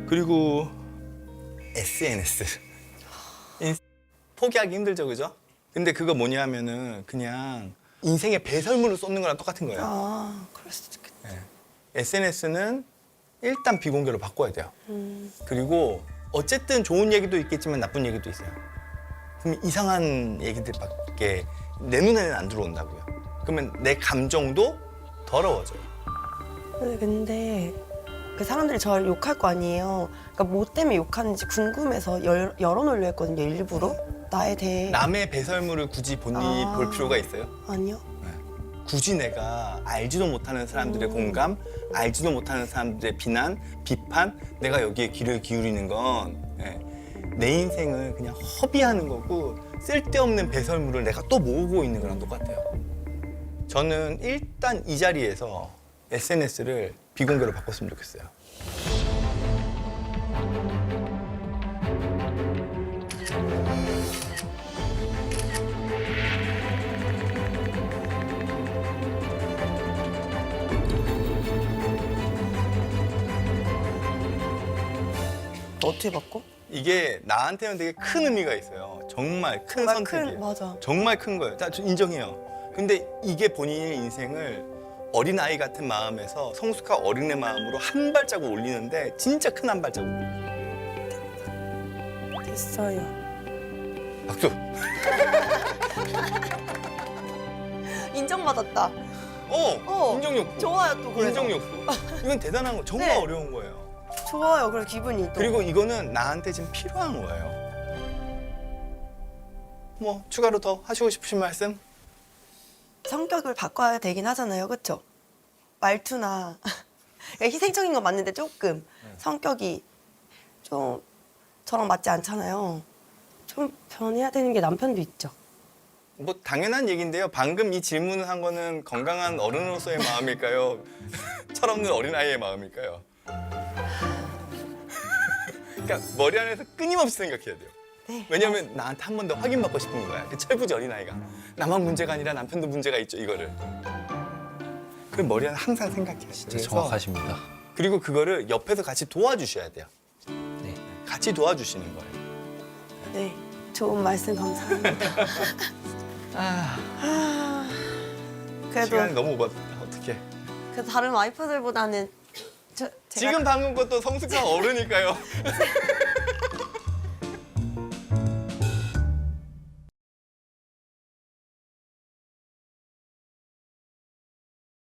그리고 SNS. 포기하기 힘들죠, 그죠? 근데 그거 뭐냐 하면은 그냥 인생의 배설물을 쏟는 거랑 똑같은 거예요. 아, 그럴 수도 있겠다. SNS는 일단 비공개로 바꿔야 돼요. 그리고 어쨌든 좋은 얘기도 있겠지만 나쁜 얘기도 있어요. 그럼 이상한 얘기들밖에 내 눈에는 안 들어온다고요. 그러면 내 감정도 더러워져요. 네, 근데 그 사람들이 저를 욕할 거 아니에요. 그러니까 뭐 때문에 욕하는지 궁금해서 열어놓으려 했거든요, 일부러. 나에 대해. 남의 배설물을 굳이 본인이 아. 볼 필요가 있어요? 아니요. 굳이 내가 알지도 못하는 사람들의 공감, 알지도 못하는 사람들의 비난, 비판, 내가 여기에 귀를 기울이는 건 내 인생을 그냥 허비하는 거고 쓸데없는 배설물을 내가 또 모으고 있는 거랑 똑같아요. 저는 일단 이 자리에서 SNS를 비공개로 바꿨으면 좋겠어요. 어떻게 바꿔? 이게 나한테는 되게 큰 의미가 있어요. 정말 큰 정말 선택이에요. 맞아. 정말 큰 거예요. 저 인정해요. 근데 이게 본인의 인생을 어린아이 같은 마음에서 성숙한 어린애 마음으로 한 발자국 올리는데 진짜 큰 한 발자국. 됐어요. 박수. 인정받았다. 인정 욕구. 좋아요, 또 그래서. 인정 욕구. 이건 대단한 거. 정말 네. 어려운 거예요. 좋아요, 그래서 기분이 또. 그리고 이거는 나한테 지금 필요한 거예요. 뭐 추가로 더 하시고 싶으신 말씀? 성격을 바꿔야 되긴 하잖아요, 그렇죠? 말투나 희생적인 건 맞는데 조금 성격이 좀 저랑 맞지 않잖아요. 좀 변해야 되는 게 남편도 있죠. 뭐 당연한 얘기인데요. 방금 이 질문을 한 거는 건강한 어른으로서의 마음일까요? 철없는 어린아이의 마음일까요? 그러니까 머리 안에서 끊임없이 생각해야 돼요. 네. 왜냐면 나한테 한 번 더 확인받고 싶은 거야. 그 철부지 어린아이가. 나만 문제가 아니라 남편도 문제가 있죠, 이거를. 그럼 머리 안에 항상 생각해요. 진짜 정확하십니다. 그리고 그거를 옆에서 같이 도와주셔야 돼요. 네. 같이 도와주시는 거예요. 네, 좋은 말씀 감사합니다. 그래도 시간이 너무 오버다. 어떡해. 그 다른 와이프들보다는 제가 지금 방금 것도 성숙한 어른일까요?